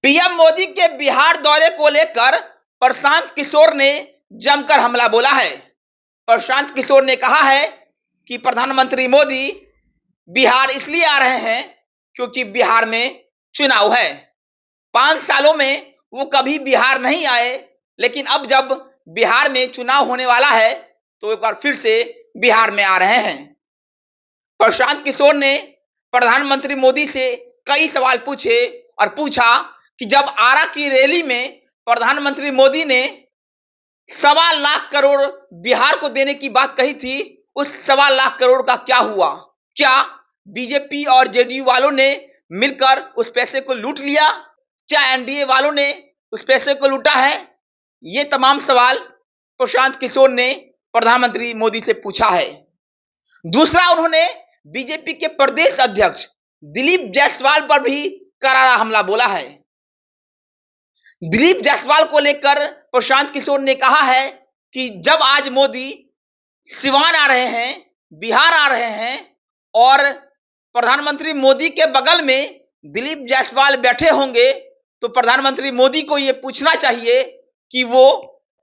PM Modi के बिहार दौरे को लेकर प्रशांत किशोर ने जमकर हमला बोला है। प्रशांत किशोर ने कहा है कि प्रधानमंत्री मोदी बिहार इसलिए आ रहे हैं क्योंकि बिहार में चुनाव है। 5 सालों में वो कभी बिहार नहीं आए, लेकिन अब जब बिहार में चुनाव होने वाला है तो एक बार फिर से बिहार में आ रहे हैं। प्रशांत किशोर ने प्रधानमंत्री मोदी से कई सवाल पूछे और पूछा कि जब आरा की रैली में प्रधानमंत्री मोदी ने 1.25 लाख करोड़ बिहार को देने की बात कही थी, उस 1.25 लाख करोड़ का क्या हुआ? क्या बीजेपी और जेडीयू वालों ने मिलकर उस पैसे को लूट लिया? क्या एनडीए वालों ने उस पैसे को लूटा है? ये तमाम सवाल प्रशांत किशोर ने प्रधानमंत्री मोदी से पूछा है। दूसरा, उन्होंने बीजेपी के प्रदेश अध्यक्ष दिलीप जायसवाल पर भी करारा हमला बोला है। दिलीप जायसवाल को लेकर प्रशांत किशोर ने कहा है कि जब आज मोदी सिवान आ रहे हैं, बिहार आ रहे हैं और प्रधानमंत्री मोदी के बगल में दिलीप जायसवाल बैठे होंगे, तो प्रधानमंत्री मोदी को यह पूछना चाहिए कि वो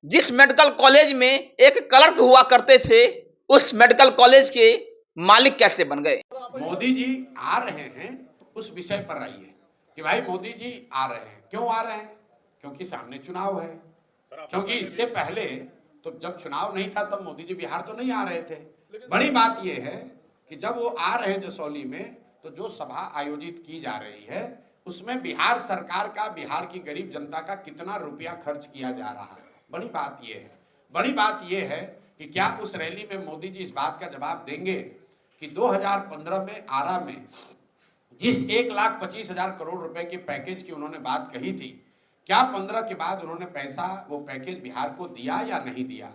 जिस मेडिकल कॉलेज में एक क्लर्क हुआ करते थे, उस मेडिकल कॉलेज के मालिक कैसे बन गए। मोदी जी आ रहे हैं तो उस विषय पर रहिए कि भाई मोदी जी आ रहे हैं, क्यों आ रहे हैं? क्योंकि सामने चुनाव है। क्योंकि इससे पहले तो जब चुनाव नहीं था तब मोदी जी बिहार तो नहीं आ रहे थे। बड़ी बात यह है कि जब वो आ रहे हैं जसौली में, तो जो सभा आयोजित की जा रही है उसमें बिहार सरकार का, बिहार की गरीब जनता का कितना रुपया खर्च किया जा रहा है। बड़ी बात यह है, बड़ी बात यह है कि क्या उस रैली में मोदी जी इस बात का जवाब देंगे कि 2015 में आरा में जिस 1,25,000 करोड़ रुपए के पैकेज की उन्होंने बात कही थी, क्या 15 के बाद उन्होंने पैसा, वो पैकेज बिहार को दिया या नहीं दिया?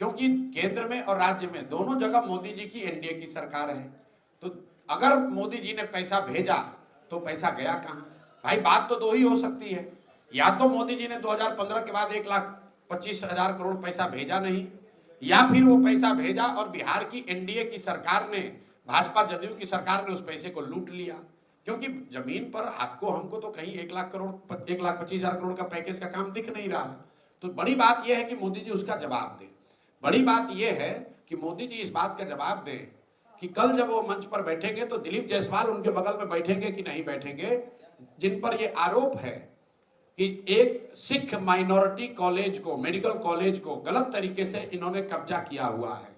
क्योंकि केंद्र में और राज्य में दोनों जगह मोदी जी की, एनडीए की सरकार है। तो अगर मोदी जी ने पैसा भेजा तो पैसा गया कहां? भाई बात तो दो ही हो सकती है, या तो मोदी जी ने 2015 के बाद 1,25,000 करोड़ पैसा भेजा नहीं, या फिर वो पैसा भेजा और बिहार की एनडीए की सरकार ने, भाजपा जदयू की सरकार ने उस पैसे को लूट लिया। क्योंकि जमीन पर आपको हमको तो कहीं 1,25,000 करोड़ का पैकेज का काम दिख नहीं रहा। तो बड़ी बात यह है कि मोदी जी उसका जवाब दें। बड़ी बात यह है कि मोदी जी इस बात का जवाब दें कि कल जब वो मंच पर बैठेंगे तो दिलीप जायसवाल उनके बगल में बैठेंगे कि नहीं बैठेंगे, जिन पर यह आरोप है कि एक सिख माइनॉरिटी कॉलेज को, मेडिकल कॉलेज को गलत तरीके से इन्होंने कब्जा किया हुआ है।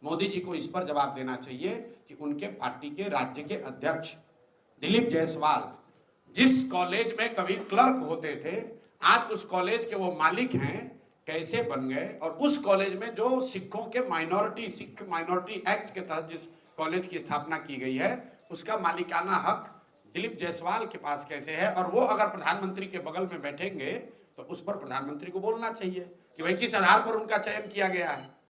मोदी जी को इस पर जवाब देना चाहिए कि उनके पार्टी के राज्य के अध्यक्ष दिलीप जायसवाल जिस कॉलेज में कभी क्लर्क होते थे, आज उस कॉलेज के वो मालिक हैं, कैसे बन गए? और उस कॉलेज में जो सिखों के सिख माइनॉरिटी एक्ट के तहत जिस कॉलेज की स्थापना की गई है, उसका मालिकाना हक दिलीप जायसवाल के पास कैसे है? और वो अगर प्रधानमंत्री के बगल में बैठेंगे तो उस पर प्रधानमंत्री को बोलना चाहिए कि भाई किस आधार पर उनका चयन किया गया है।